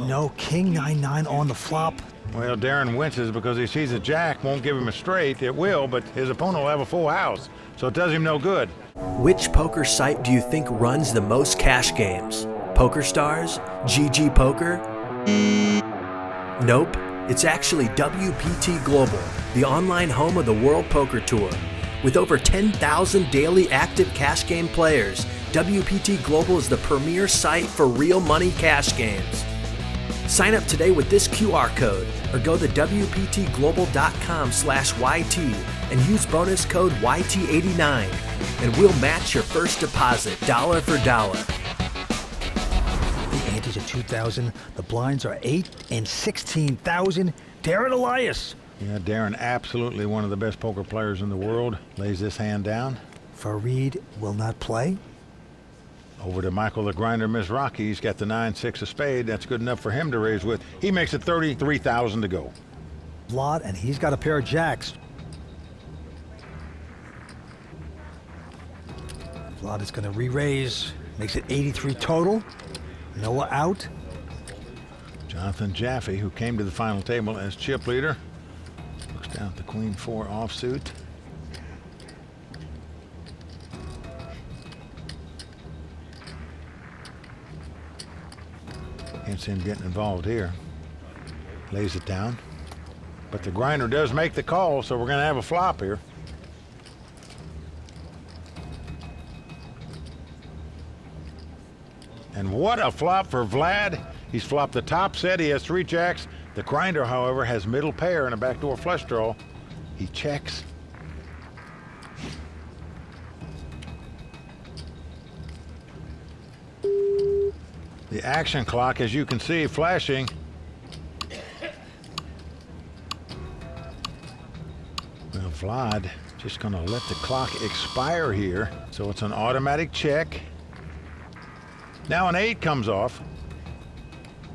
No, king 9-9 on the flop. Well, Darren winces because he sees a jack won't give him a straight. It will, but his opponent will have a full house, so it does him no good. Which poker site do you think runs the most cash games? PokerStars? GG Poker? Nope. It's actually WPT Global, the online home of the World Poker Tour. With over 10,000 daily active cash game players, WPT Global is the premier site for real money cash games. Sign up today with this QR code or go to wptglobal.com/YT and use bonus code YT89 and we'll match your first deposit dollar for dollar. The antes are 2,000. The blinds are 8 and 16,000. Darren Elias. Yeah, Darren, absolutely one of the best poker players in the world. Lays this hand down. Farid will not play. Over to Michael the Grinder Mizrach. He's got the 9-6 of spade. That's good enough for him to raise with. He makes it 33,000 to go. Vlad, and he's got a pair of jacks. Vlad is going to re-raise. Makes it 83 total. Noah out. Johnathan Jaffe, who came to the final table as chip leader, looks down at the Queen 4 offsuit. Can't see him getting involved here. Lays it down. But the grinder does make the call, so we're going to have a flop here. And what a flop for Vlad. He's flopped the top set. He has 3 jacks. The grinder, however, has middle pair and a backdoor flush draw. He checks. The action clock, as you can see, flashing. Well, Vlad just going to let the clock expire here. So it's an automatic check. Now an 8 comes off.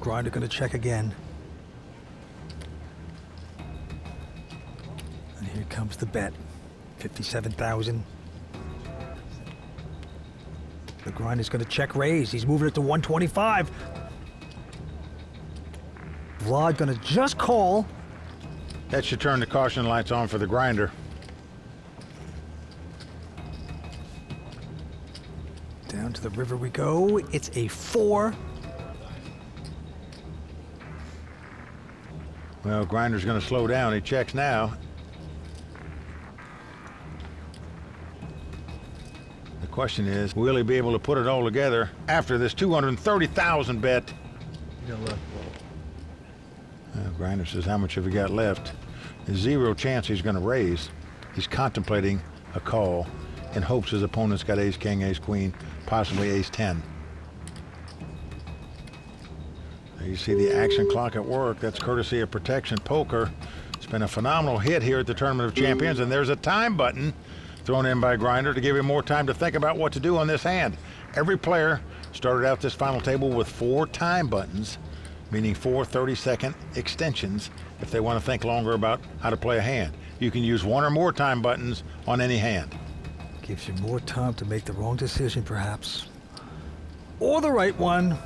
Grinder going to check again. And here comes the bet. 57,000. The grinder's going to check raise. He's moving it to 125. Vlad going to just call. That should turn the caution lights on for the grinder. Down to the river we go. It's a 4. Well, grinder's going to slow down. He checks now. The question is, will he be able to put it all together after this 230,000 bet? Grinder says, how much have you got left? There's 0 chance he's going to raise. He's contemplating a call in hopes his opponent's got ace king, ace queen, possibly ace 10. There you see the action clock at work. That's courtesy of Protection Poker. It's been a phenomenal hit here at the Tournament of Champions, and there's a time button thrown in by Grinder to give him more time to think about what to do on this hand. Every player started out this final table with 4 time buttons, meaning 4 30-second extensions if they want to think longer about how to play a hand. You can use 1 or more time buttons on any hand. Gives you more time to make the wrong decision, perhaps. Or the right one.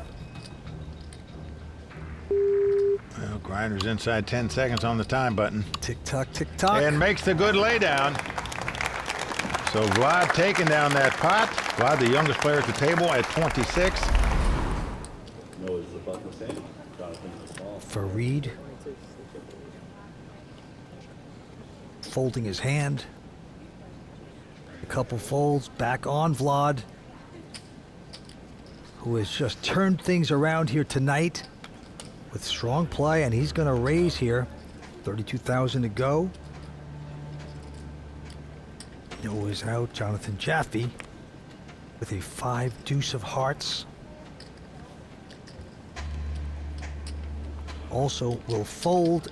Well, Grinder's inside 10 seconds on the time button. Tick-tock, tick-tock. And makes the good laydown. So Vlad taking down that pot. Vlad, the youngest player at the table at 26. Farid folding his hand. A couple folds back on Vlad, who has just turned things around here tonight with strong play, and he's going to raise here. 32,000 to go. Noah's out. Johnathan Jaffe with a 5 deuce of hearts. Also will fold.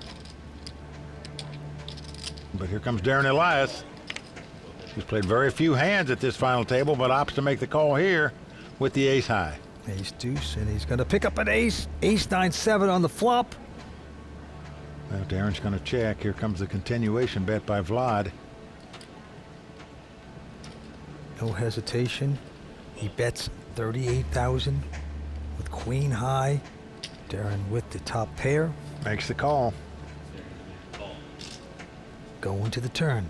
But here comes Darren Elias. He's played very few hands at this final table, but opts to make the call here with the ace high. Ace deuce, and he's going to pick up an ace. Ace 9-7 on the flop. Well, Darren's going to check. Here comes the continuation bet by Vlad. No hesitation. He bets 38,000 with queen high. Darren with the top pair. Makes the call. Going to the turn.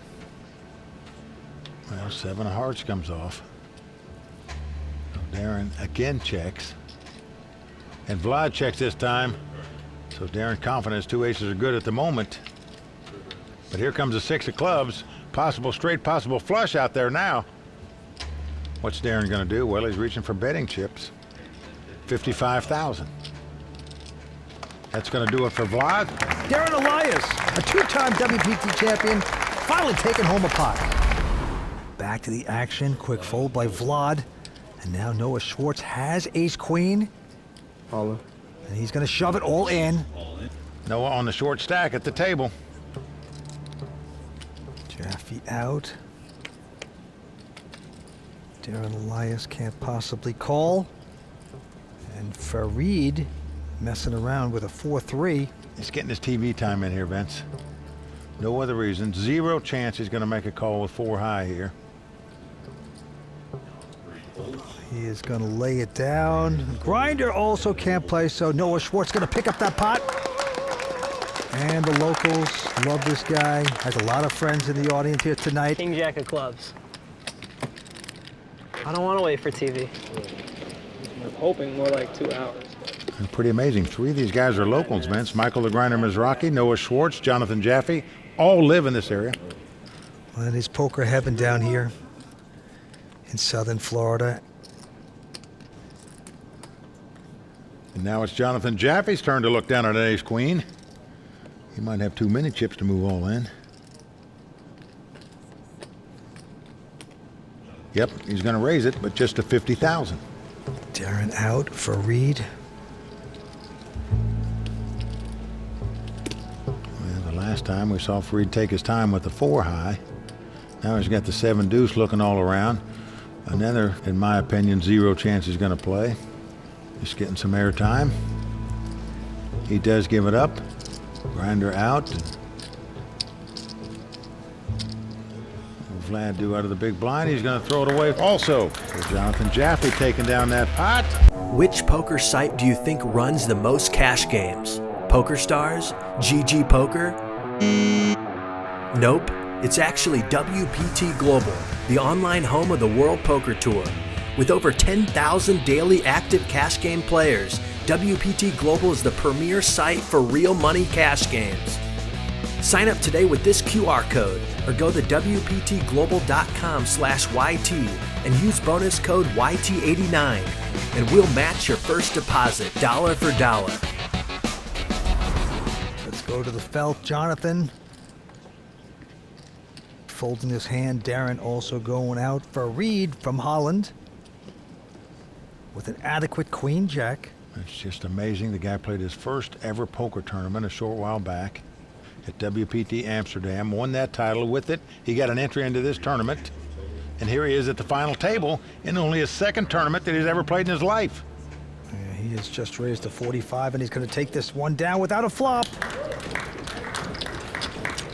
Well, 7 of hearts comes off. So Darren again checks. And Vlad checks this time. So Darren confident his 2 aces are good at the moment. But here comes the 6 of clubs. Possible straight, possible flush out there now. What's Darren going to do? Well, he's reaching for betting chips. 55,000. That's going to do it for Vlad. Darren Elias, a 2-time WPT champion, finally taking home a pot. Back to the action. Quick fold by Vlad. And now Noah Schwartz has ace-queen. All in. And he's going to shove it all in. Noah on the short stack at the table. Jaffe out. Darren Elias can't possibly call. And Farid messing around with a 4-3. He's getting his TV time in here, Vince. No other reason. 0 chance he's going to make a call with 4 high here. He is going to lay it down. Grinder also can't play, so Noah Schwartz going to pick up that pot. And the locals love this guy. Has a lot of friends in the audience here tonight. King Jack of clubs. I don't want to wait for TV. I'm hoping more like 2 hours. And pretty amazing. 3 of these guys are locals, Vince. Michael the Grinder Mizrach, Noah Schwartz, Johnathan Jaffe, all live in this area. Well, it is poker heaven down here in southern Florida. And now it's Johnathan Jaffe's turn to look down at an ace-queen. He might have too many chips to move all in. Yep, he's going to raise it, but just to 50,000. Darren out for Reed. Well, the last time we saw Farid take his time with the 4 high. Now he's got the 7 deuce looking all around. Another, in my opinion, 0 chance he's going to play. Just getting some air time. He does give it up. Grinder out. Vlad do out of the big blind. He's going to throw it away also. So Johnathan Jaffe taking down that pot. Which poker site do you think runs the most cash games? PokerStars? GG Poker? Nope. It's actually WPT Global, the online home of the World Poker Tour. With over 10,000 daily active cash game players, WPT Global is the premier site for real money cash games. Sign up today with this QR code or go to WPTglobal.com/YT and use bonus code YT89 and we'll match your first deposit dollar for dollar. Let's go to the felt. Johnathan folding his hand. Darren also going out for Reed from Holland with an adequate queen jack. It's just amazing. The guy played his first ever poker tournament a short while back at WPT Amsterdam, won that title. With it, he got an entry into this tournament. And here he is at the final table in only his 2nd tournament that he's ever played in his life. Yeah, he has just raised to 45, and he's going to take this one down without a flop.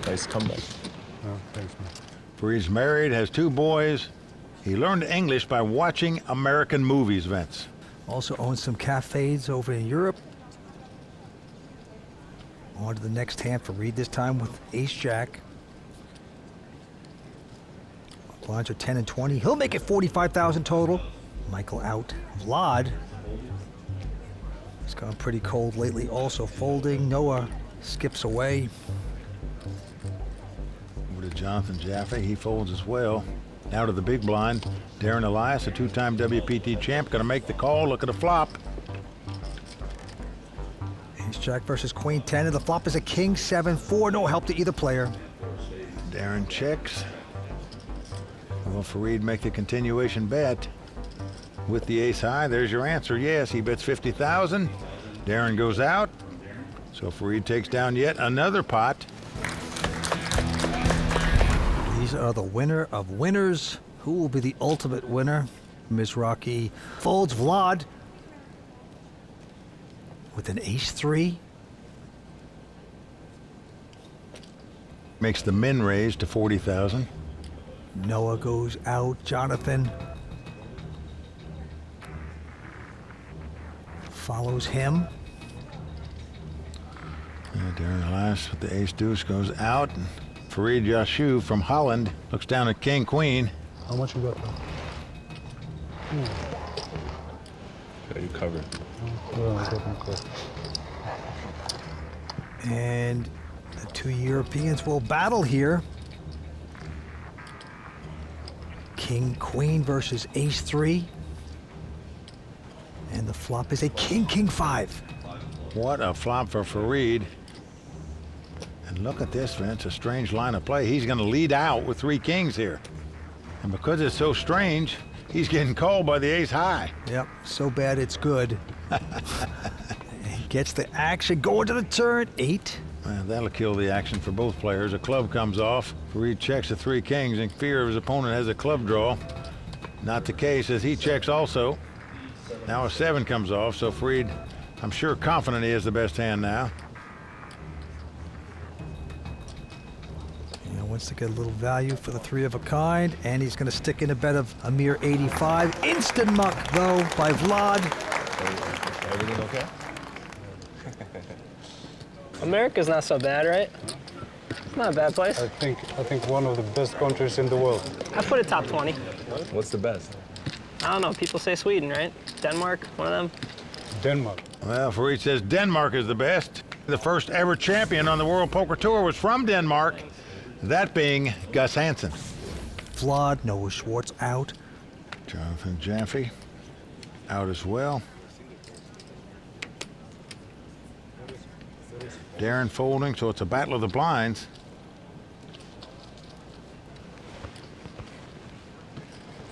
Nice comeback. Oh, thanks, man. Farid's married, has 2 boys. He learned English by watching American movies, Vince. Also owns some cafes over in Europe. On to the next hand for Reed, this time with ace-jack. Blinds are 10 and 20. He'll make it 45,000 total. Michael out. Vlad. He's gone pretty cold lately, also folding. Noah skips away. Over to Johnathan Jaffe. He folds as well. Now to the big blind. Darren Elias, a 2-time WPT champ, going to make the call. Look at the flop. Ace-jack versus queen 10, and the flop is a king 7-4. No help to either player. Darren checks. Will Farid make the continuation bet with the ace high? There's your answer. Yes, he bets 50,000. Darren goes out. So Farid takes down yet another pot. These are the winner of winners. Who will be the ultimate winner? Mizrach folds. Vlad with an ace-3. Makes the min raise to 40,000. Noah goes out. Johnathan follows him. Darren Elias with the ace-deuce goes out. And Farid Yashu from Holland looks down at king-queen. How much you got? You covered. And the two Europeans will battle here. King-queen versus ace-3. And the flop is a king-king-5. What a flop for Farid. And look at this, Vince, a strange line of play. He's going to lead out with 3 kings here. And because it's so strange, he's getting called by the ace-high. Yep, so bad it's good. He gets the action going to the turn. 8. Well, that'll kill the action for both players. A club comes off. Farid checks the 3 kings in fear of his opponent has a club draw. Not the case, as he checks also. Now a 7 comes off, so Farid, I'm sure, confident he has the best hand now. He wants to get a little value for the 3 of a kind, and he's going to stick in a bet of a mere 85. Instant muck, though, by Vlad. Everything okay? America's not so bad, right? It's not a bad place. I think one of the best countries in the world. I put it top 20. What's the best? I don't know. People say Sweden, right? Denmark, one of them. Denmark. Well, Farid says Denmark is the best. The first ever champion on the World Poker Tour was from Denmark, that being Gus Hansen. Vlad, Noah Schwartz out. Johnathan Jaffe out as well. Darren folding, so it's a battle of the blinds.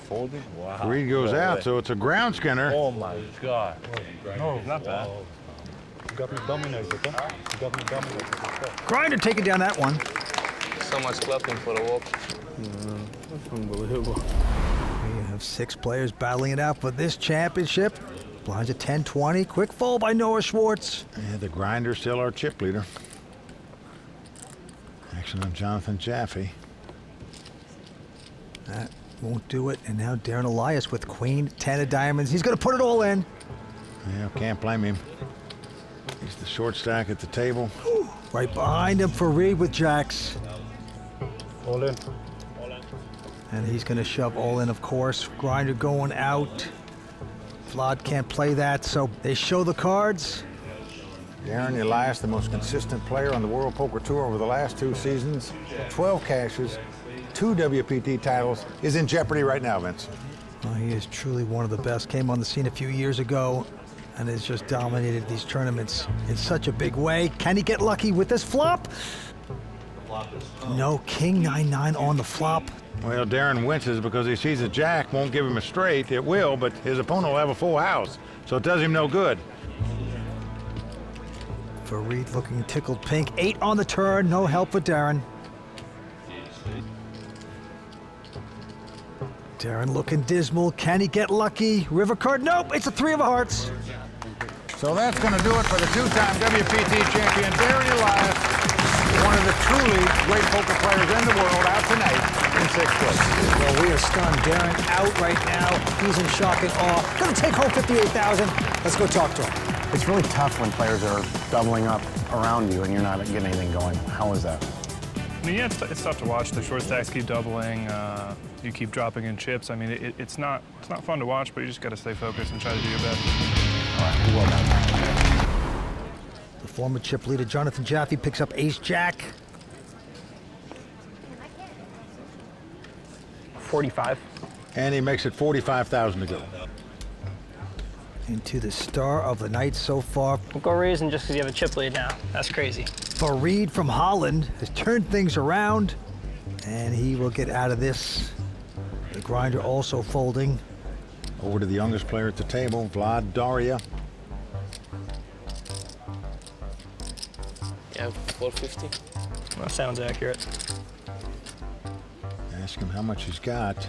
Folding? Wow. Farid goes No out, way. so it's a ground skinner. Oh my God. No, Not bad. You got me dominated, huh? You got me dominated. Grinder taking down that one. So much clapping for the walk. Unbelievable. We have 6 players battling it out for this championship. Blinds at 10-20. Quick fold by Noah Schwartz. Yeah, the grinder's still our chip leader. Action on Johnathan Jaffe. That won't do it. And now Darren Elias with queen, 10 of diamonds. He's going to put it all in. Yeah, can't blame him. He's the short stack at the table. Right behind him, Farid with jacks. All in. And he's going to shove all in, of course. Grinder going out. Vlad can't play that, so they show the cards. Darren Elias, the most consistent player on the World Poker Tour over the last 2 seasons. 12 cashes, 2 WPT titles, is in jeopardy right now, Vince. Well, he is truly one of the best. Came on the scene a few years ago and has just dominated these tournaments in such a big way. Can he get lucky with this flop? No, king 9-9 on the flop. Well, Darren winces because he sees a jack, won't give him a straight. It will, but his opponent will have a full house, so it does him no good. Farid looking tickled pink. 8 on the turn, no help for Darren. Darren looking dismal. Can he get lucky? River card, nope, it's a 3 of hearts. So that's going to do it for the 2-time WPT champion, Darren Elias, one of the truly great poker players in the world, out tonight in 6th place. Well, we are stunned. Darren out right now. He's in shock and awe. Gonna take home 58,000. Let's go talk to him. It's really tough when players are doubling up around you and you're not getting anything going. How is that? I mean, yeah, it's tough to watch. The short stacks keep doubling. You keep dropping in chips. I mean, it's not fun to watch, but you just got to stay focused and try to do your best. All right, well done. The former chip leader, Johnathan Jaffe, picks up ace-jack. 45. And he makes it 45,000 to go. Into the star of the night so far. Don't go raising just because you have a chip lead now. That's crazy. Farid from Holland has turned things around, and he will get out of this. The grinder also folding. Over to the youngest player at the table, Vlad Daria. Yeah, 450. That sounds accurate. Ask him how much he's got.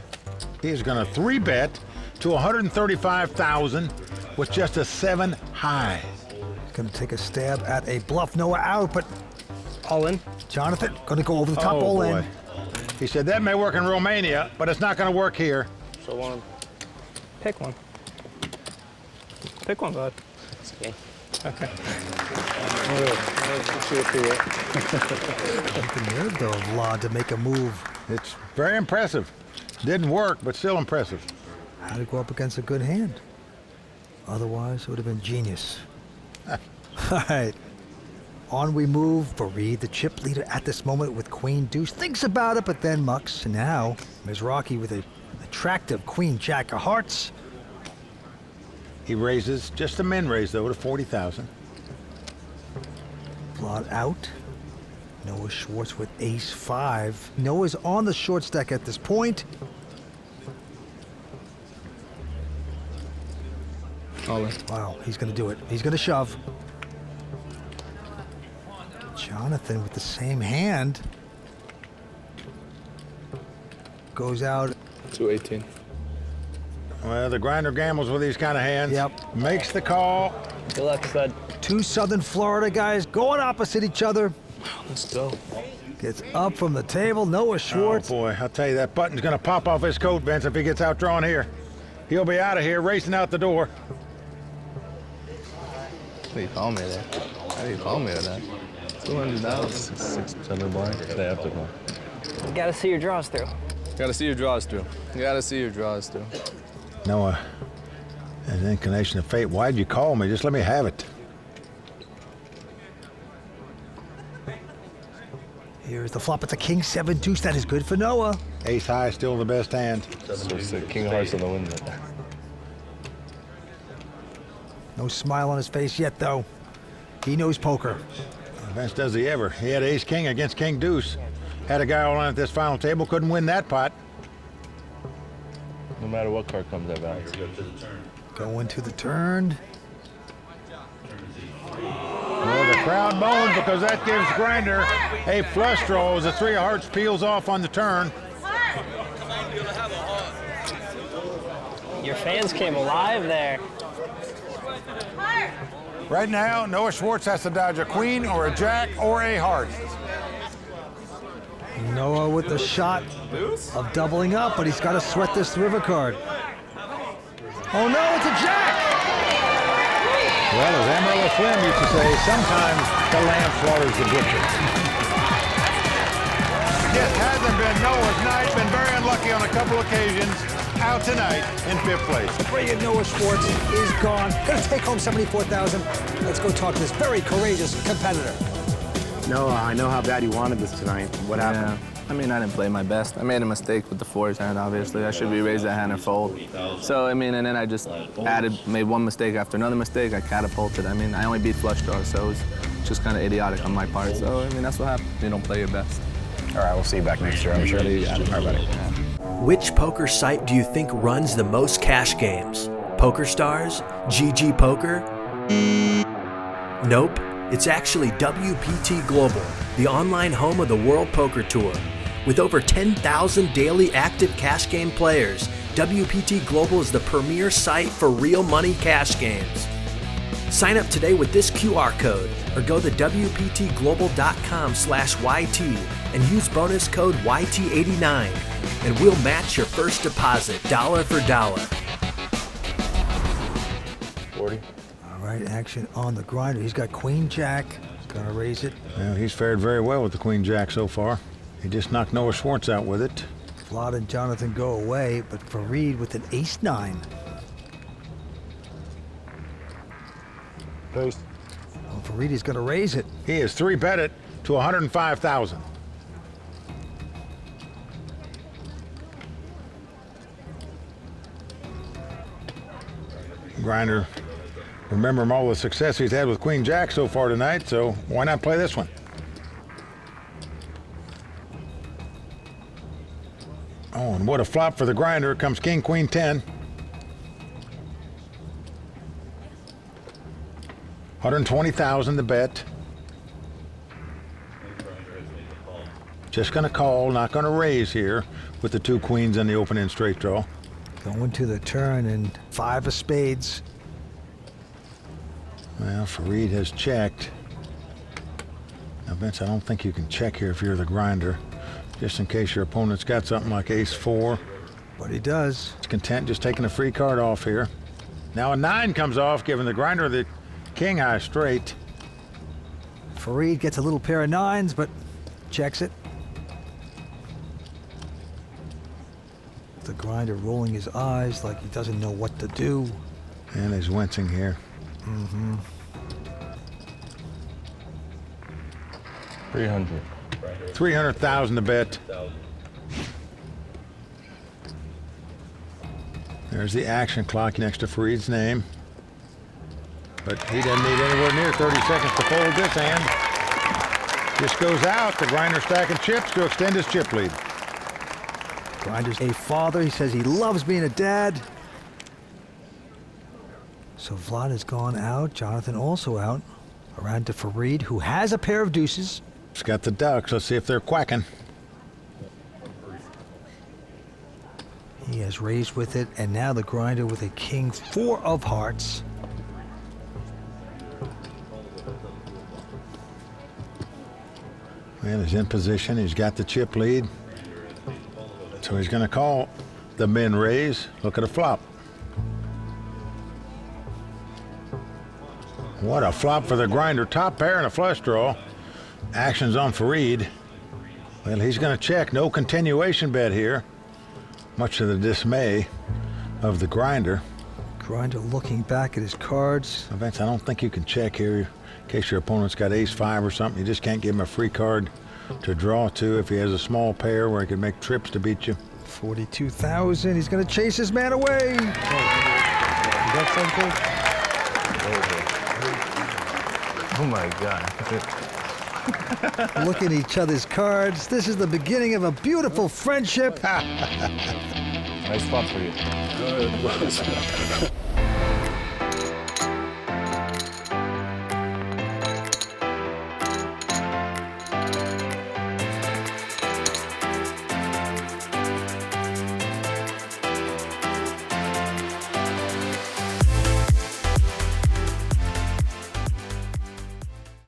He's going to 3-bet to 135,000 with just a 7 high. Going to take a stab at a bluff. Noah out, but All in. Jonathan going to go over the top, Oh, all boy. in. He said that may work in Romania, but it's not going to work here. So one. Pick one. Pick one, bud. It's okay. The nerve, though, of Vlad to make a move. It's very impressive. Didn't work, but still impressive. How to go up against a good hand. Otherwise, it would have been genius. All right. On we move. Fareed, the chip leader at this moment with Queen Deuce, thinks about it, but then mucks. And now, Mizrach with an attractive Queen Jack of Hearts. He raises, just a min raise though, to 40,000. Vlad out. Noah Schwartz with ace-5. Noah's on the short stack at this point. Wow, he's gonna do it. He's gonna shove. Johnathan with the same hand. Goes out. 218. Well, the grinder gambles with these kind of hands. Yep. Makes the call. Good luck, stud. Two Southern Florida guys going opposite each other. Let's go. Gets up from the table. Noah Schwartz. Oh boy, I'll tell you, that button's gonna pop off his coat, Vince, if he gets outdrawn here. He'll be out of here, racing out the door. How do you call me that? How do you call me that? $200. 6 blind. They have to go. You gotta see your draws through. Gotta see your draws through. You gotta see your draws through. Noah, an inclination of fate. Why'd you call me? Just let me have it. Here's the flop. It's a king 7 deuce. That is good for Noah. Ace high, still the best hand. So it's the King of Hearts on the window. No smile on his face yet, though. He knows poker. Vince, does he ever? He had ace king against king deuce. Had a guy all in at this final table, couldn't win that pot. No matter what card comes, I value. Going to the turn. Well, the crowd moans because that gives Grinder a flush draw as the 3 of hearts peels off on the turn. Your fans came alive there. Right now, Noah Schwartz has to dodge a queen or a jack or a heart. Noah with the shot of doubling up, but he's got to sweat this river card. Oh no, it's a jack! Well, as Amarillo Slim used to say, sometimes the lamb slaughters the butcher. Yes, hasn't been Noah's night. Been very unlucky on a couple occasions. Out tonight in 5th place. Brilliant Noah Schwartz is gone. Gonna take home $74,000. Let's go talk to this very courageous competitor. Noah, I know how bad you wanted this tonight. What happened? I mean, I didn't play my best. I made a mistake with the 4s hand, obviously. I should be raised that hand and fold. So, I mean, and then I just made one mistake after another mistake. I catapulted. I mean, I only beat flush draws, so it was just kind of idiotic on my part. So, I mean, that's what happens. You don't play your best. All right, we'll see you back next year, I'm sure. You got it. All right, buddy. Which poker site do you think runs the most cash games? PokerStars? GG Poker? Nope. It's actually WPT Global, the online home of the World Poker Tour. With over 10,000 daily active cash game players, WPT Global is the premier site for real money cash games. Sign up today with this QR code or go to wptglobal.com/YT and use bonus code YT89 and we'll match your first deposit dollar for dollar. 40. All right, action on the grinder. He's got Queen Jack. Gonna raise it. Well, he's fared very well with the Queen Jack so far. He just knocked Noah Schwartz out with it. Vlad and Johnathan go away, but Fareed with an ace-9. Paste. Well, Fareed is gonna raise it. He is 3-bet it to 105,000. Grinder, remember him all the success he's had with Queen Jack so far tonight, so why not play this one? Oh, and what a flop for the grinder. Comes King, Queen, 10. 120,000 to bet. Just gonna call, not gonna raise here with the 2 queens and the open-end straight draw. Going to the turn and 5 of spades. Well, Fareed has checked. Now, Vince, I don't think you can check here if you're the grinder, just in case your opponent's got something like ace-4. But he does. He's content just taking a free card off here. Now a 9 comes off, giving the grinder the king high straight. Fareed gets a little pair of nines, but checks it. The grinder rolling his eyes like he doesn't know what to do. And he's wincing here. 300. 300,000 to bet. There's the action clock next to Fareed's name. But he doesn't need anywhere near 30 seconds to fold this hand. This goes out. The grinder stacking chips to extend his chip lead. Grinder's a father. He says he loves being a dad. So Vlad has gone out. Johnathan also out. Around to Fareed, who has a pair of deuces. He's got the ducks. Let's see if they're quacking. He has raised with it, and now the grinder with a king 4 of hearts. Well, he's in position. He's got the chip lead. So he's going to call the min raise. Look at a flop. What a flop for the grinder. Top pair and a flush draw. Action's on Fareed. Well, he's going to check. No continuation bet here. Much to the dismay of the grinder. Grinder looking back at his cards. Vince, I don't think you can check here in case your opponent's got ace-5 or something. You just can't give him a free card to draw to if he has a small pair where he can make trips to beat you. 42,000. He's going to chase his man away. You got something? Oh my God. Look at each other's cards. This is the beginning of a beautiful friendship. Nice spot for you.